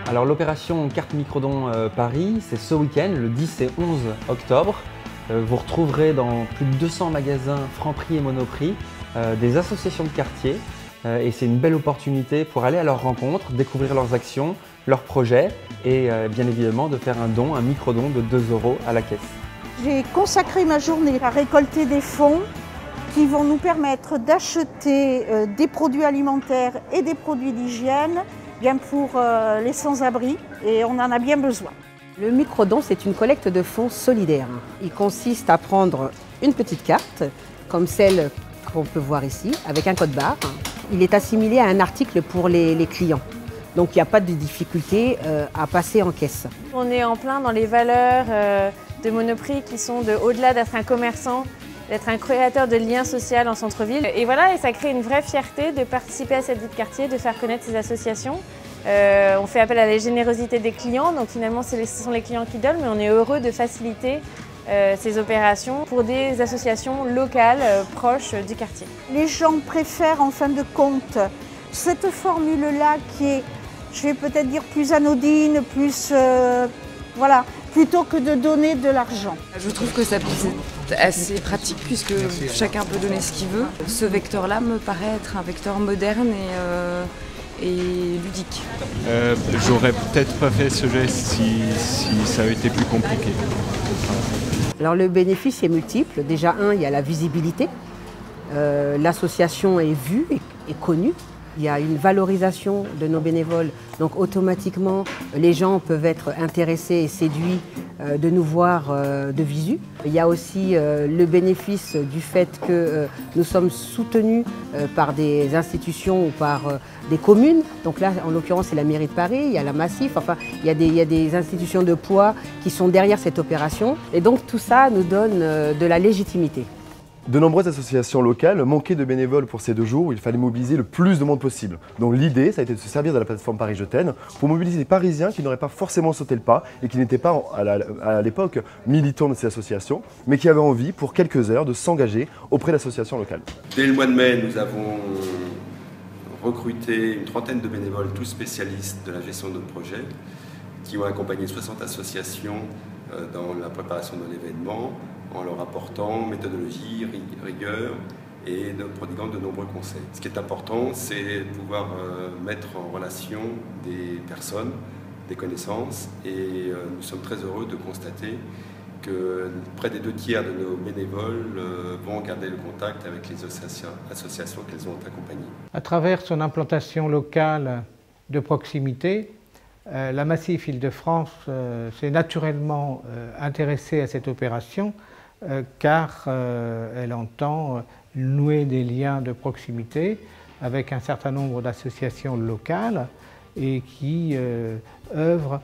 Alors l'opération Carte Microdon Paris, c'est ce week-end, le 10 et 11 octobre. Vous retrouverez dans plus de 200 magasins Franprix et Monoprix des associations de quartier. Et c'est une belle opportunité pour aller à leur rencontre, découvrir leurs actions, leurs projets et bien évidemment de faire un don, un microdon de 2 € à la caisse. J'ai consacré ma journée à récolter des fonds qui vont nous permettre d'acheter des produits alimentaires et des produits d'hygiène bien pour les sans-abri, et on en a bien besoin. Le microdon, c'est une collecte de fonds solidaire. Il consiste à prendre une petite carte, comme celle qu'on peut voir ici, avec un code barre. Il est assimilé à un article pour les clients. Donc il n'y a pas de difficulté à passer en caisse. On est en plein dans les valeurs de Monoprix qui sont au-delà d'être un commerçant, d'être un créateur de liens sociaux en centre-ville. Et voilà, et ça crée une vraie fierté de participer à cette vie de quartier, de faire connaître ces associations. On fait appel à la générosité des clients, donc finalement ce sont les clients qui donnent, mais on est heureux de faciliter ces opérations pour des associations locales proches du quartier. Les gens préfèrent en fin de compte cette formule-là qui est, je vais peut-être dire, plus anodine, plus voilà, plutôt que de donner de l'argent. Je trouve que ça c'est assez pratique puisque chacun peut donner ce qu'il veut. Ce vecteur-là me paraît être un vecteur moderne et ludique. J'aurais peut-être pas fait ce geste si ça avait été plus compliqué. Alors le bénéfice est multiple. Déjà il y a la visibilité. L'association est vue et connue. Il y a une valorisation de nos bénévoles, donc automatiquement les gens peuvent être intéressés et séduits de nous voir de visu. Il y a aussi le bénéfice du fait que nous sommes soutenus par des institutions ou par des communes. Donc là, en l'occurrence, c'est la mairie de Paris, il y a la Massif, enfin, il y a des institutions de poids qui sont derrière cette opération. Et donc tout ça nous donne de la légitimité. De nombreuses associations locales manquaient de bénévoles pour ces 2 jours où il fallait mobiliser le plus de monde possible. Donc l'idée, ça a été de se servir de la plateforme Paris Je t'aide pour mobiliser des Parisiens qui n'auraient pas forcément sauté le pas et qui n'étaient pas à l'époque militants de ces associations, mais qui avaient envie pour quelques heures de s'engager auprès d'associations locales. Dès le mois de mai, nous avons recruté une trentaine de bénévoles, tous spécialistes de la gestion de notre projet, qui ont accompagné 60 associations dans la préparation de l'événement, en leur apportant méthodologie, rigueur et prodiguant de nombreux conseils. Ce qui est important, c'est de pouvoir mettre en relation des personnes, des connaissances, et nous sommes très heureux de constater que près des 2 tiers de nos bénévoles vont garder le contact avec les associations qu'elles ont accompagnées. À travers son implantation locale de proximité, la Massif Île-de-France s'est naturellement intéressée à cette opération car elle entend nouer des liens de proximité avec un certain nombre d'associations locales et qui œuvrent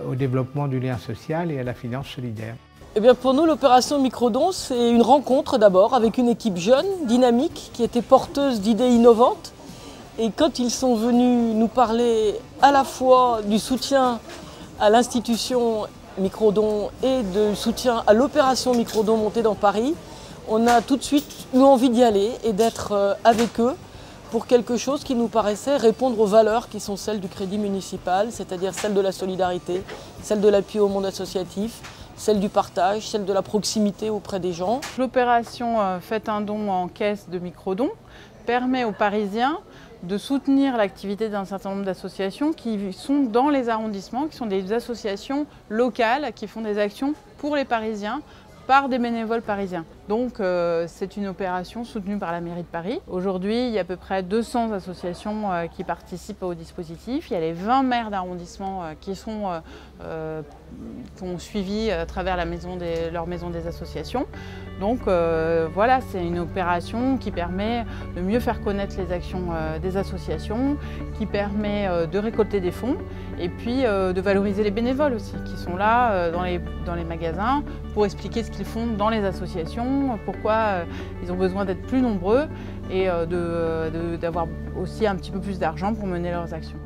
au développement du lien social et à la finance solidaire. Eh bien pour nous, l'opération Microdon, c'est une rencontre d'abord avec une équipe jeune, dynamique, qui était porteuse d'idées innovantes. Et quand ils sont venus nous parler à la fois du soutien à l'institution Microdon et de soutien à l'opération Microdon montée dans Paris, on a tout de suite eu envie d'y aller et d'être avec eux pour quelque chose qui nous paraissait répondre aux valeurs qui sont celles du crédit municipal, c'est-à-dire celles de la solidarité, celles de l'appui au monde associatif, celle du partage, celle de la proximité auprès des gens. L'opération Faites un don en caisse de Microdon permet aux Parisiens de soutenir l'activité d'un certain nombre d'associations qui sont dans les arrondissements, qui sont des associations locales qui font des actions pour les Parisiens par des bénévoles parisiens. Donc c'est une opération soutenue par la mairie de Paris. Aujourd'hui, il y a à peu près 200 associations qui participent au dispositif. Il y a les 20 maires d'arrondissement qui ont suivi à travers leur maison des associations. Donc voilà, c'est une opération qui permet de mieux faire connaître les actions des associations, qui permet de récolter des fonds et puis de valoriser les bénévoles aussi, qui sont là dans les magasins pour expliquer ce qu'ils font dans les associations, pourquoi ils ont besoin d'être plus nombreux et d'avoir aussi un petit peu plus d'argent pour mener leurs actions.